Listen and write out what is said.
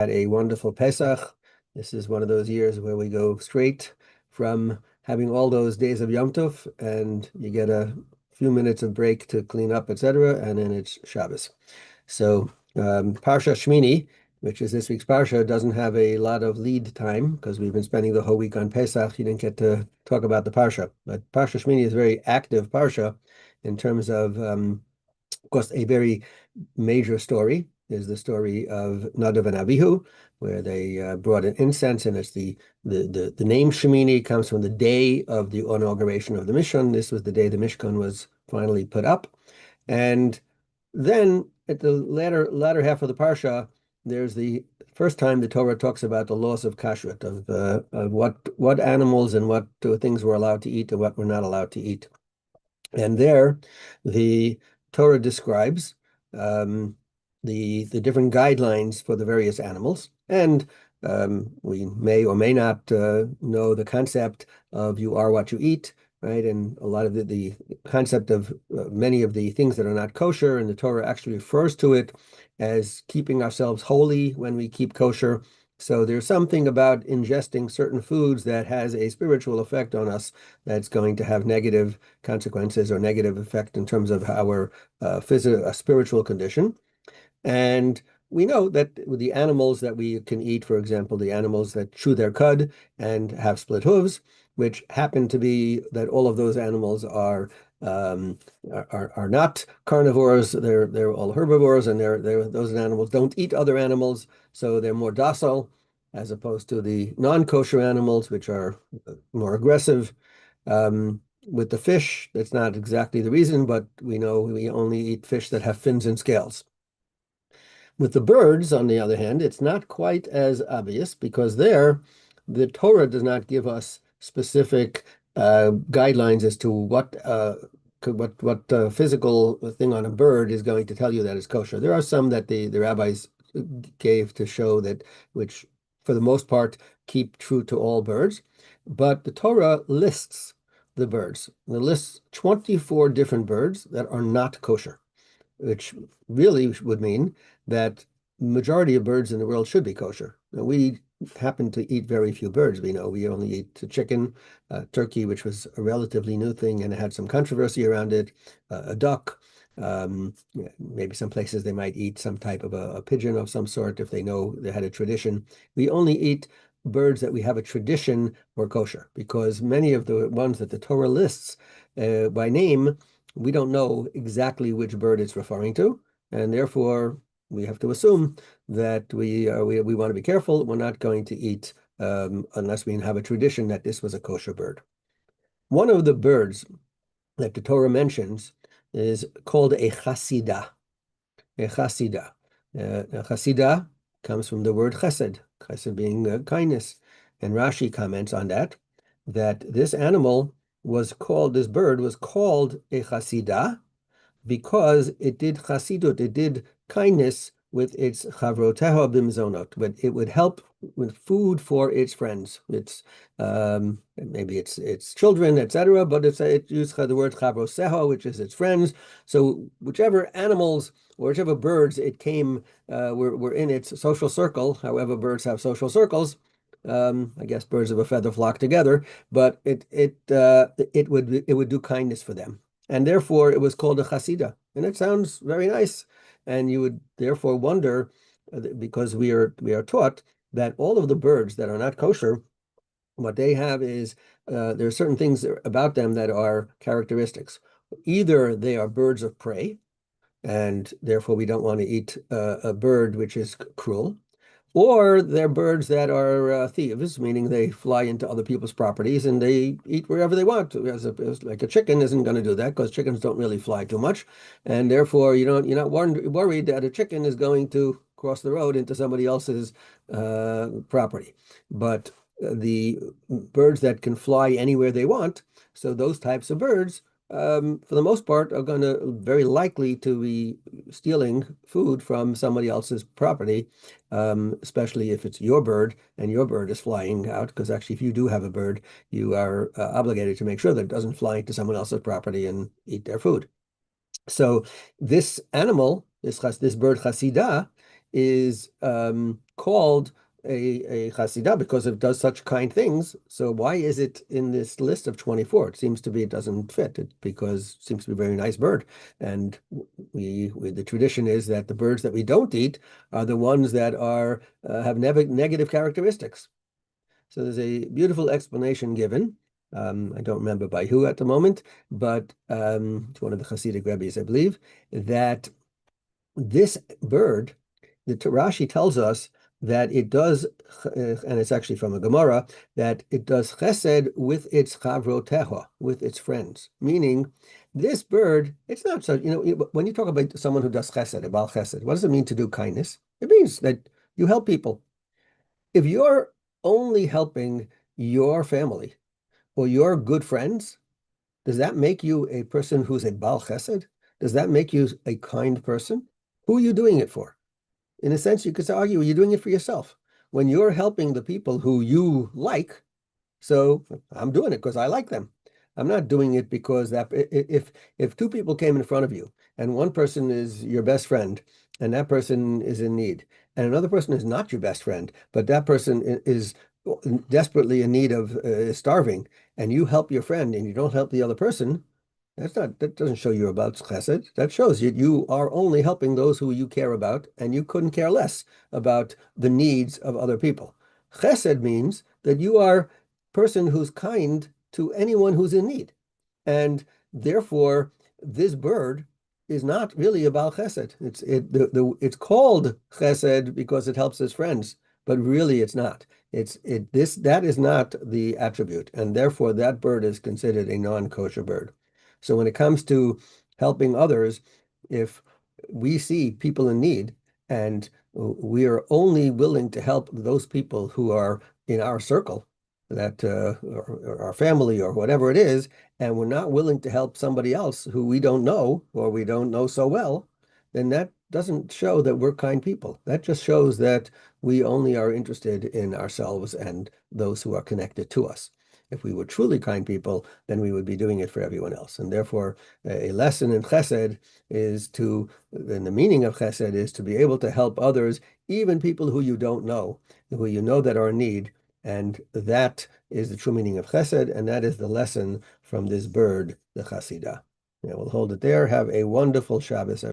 Had a wonderful Pesach. This is one of those years where we go straight from having all those days of Yom Tov, and you get a few minutes of break to clean up, etc., and then it's Shabbos. So Parsha Shmini, which is this week's Parsha, doesn't have a lot of lead time because we've been spending the whole week on Pesach. You didn't get to talk about the Parsha, but Parsha Shmini is a very active Parsha in terms of course, a very major story is the story of Nadav and Avihu, where they brought in incense, and it's the name Shemini comes from the day of the inauguration of the Mishkan. This was the day the Mishkan was finally put up, and then at the latter half of the parsha, there's the first time the Torah talks about the laws of kashrut, of what animals and what things we're allowed to eat and what we're not allowed to eat. And there, the Torah describes the different guidelines for the various animals, and we may or may not know the concept of you are what you eat, right? And a lot of the concept of many of the things that are not kosher, and the Torah actually refers to it as keeping ourselves holy when we keep kosher. So there's something about ingesting certain foods that has a spiritual effect on us that's going to have negative consequences or negative effect in terms of our physical, spiritual condition. And we know that with the animals that we can eat, for example, the animals that chew their cud and have split hooves, which happen to be that all of those animals um, are not carnivores. They're all herbivores, and those animals don't eat other animals, so they're more docile as opposed to the non-kosher animals, which are more aggressive. With the fish, that's not exactly the reason, but we know we only eat fish that have fins and scales. With the birds, on the other hand, it's not quite as obvious because there, the Torah does not give us specific guidelines as to what physical thing on a bird is going to tell you that is kosher. There are some that the rabbis gave to show that, which for the most part keep true to all birds, but the Torah lists the birds. It lists 24 different birds that are not kosher, which really would mean that majority of birds in the world should be kosher. Now, we happen to eat very few birds. We know we only eat chicken, turkey, which was a relatively new thing and it had some controversy around it, a duck. Maybe some places they might eat some type of a pigeon of some sort if they know they had a tradition. We only eat birds that we have a tradition or kosher, because many of the ones that the Torah lists by name, we don't know exactly which bird it's referring to, and therefore we have to assume that we want to be careful. We're not going to eat unless we have a tradition that this was a kosher bird. One of the birds that the Torah mentions is called a chasidah. A chasidah. A chasidah comes from the word chesed, chesed being kindness. And Rashi comments on that this animal this bird was called a chasidah because it did chasidut, it did kindness with its chavroteha bimzonot, but it would help with food for its friends. It's maybe its children, etc. But it used the word chavroseha, which is its friends. So whichever animals or whichever birds it came were in its social circle. However, birds have social circles. I guess birds of a feather flock together, but it would do kindness for them, and therefore it was called a chasida, and it sounds very nice. And you would therefore wonder, because we are taught that all of the birds that are not kosher, what they have is there are certain things about them that are characteristics. Either they are birds of prey, and therefore we don't want to eat a bird which is cruel, or they're birds that are thieves, meaning they fly into other people's properties and they eat wherever they want. Like a chicken isn't going to do that because chickens don't really fly too much, and therefore you're not worried that a chicken is going to cross the road into somebody else's property. But the birds that can fly anywhere they want, so those types of birds, for the most part, are going to very likely to be stealing food from somebody else's property, especially if it's your bird and your bird is flying out, because actually if you do have a bird, you are obligated to make sure that it doesn't fly into someone else's property and eat their food. So this animal, this bird chasidah, is called a Hasidah because it does such kind things. So why is it in this list of 24? It seems to be it doesn't fit it because it seems to be a very nice bird. And the tradition is that the birds that we don't eat are the ones that are have negative characteristics. So there's a beautiful explanation given. I don't remember by who at the moment, but it's one of the Hasidic rabbis, I believe, that this bird, the Rashi tells us that it does, and it's actually from a Gemara, that it does chesed with its chavroteha, with its friends. Meaning, this bird, it's not so, when you talk about someone who does chesed, a bal chesed, what does it mean to do kindness? It means that you help people. If you're only helping your family or your good friends, does that make you a person who's a bal chesed? Does that make you a kind person? Who are you doing it for? In a sense, you could argue you're doing it for yourself. When you're helping the people who you like, so I'm doing it because I like them. I'm not doing it because that if two people came in front of you and one person is your best friend and that person is in need, and another person is not your best friend, but that person is desperately in need of starving, and you help your friend and you don't help the other person, that doesn't show you about chesed. That shows you are only helping those who you care about, and you couldn't care less about the needs of other people. Chesed means that you are a person who's kind to anyone who's in need. And therefore, this bird is not really about chesed. It's called chesed because it helps its friends, but really it's not. That is not the attribute, and therefore that bird is considered a non-kosher bird. So when it comes to helping others, if we see people in need and we are only willing to help those people who are in our circle, that or our family or whatever it is, and we're not willing to help somebody else who we don't know or we don't know so well, then that doesn't show that we're kind people. That just shows that we only are interested in ourselves and those who are connected to us. If we were truly kind people, then we would be doing it for everyone else. And therefore, a lesson in chesed is and the meaning of chesed is to be able to help others, even people who you don't know, who you know that are in need. And that is the true meaning of chesed, and that is the lesson from this bird, the Hasidah. Yeah, we'll hold it there. Have a wonderful Shabbos.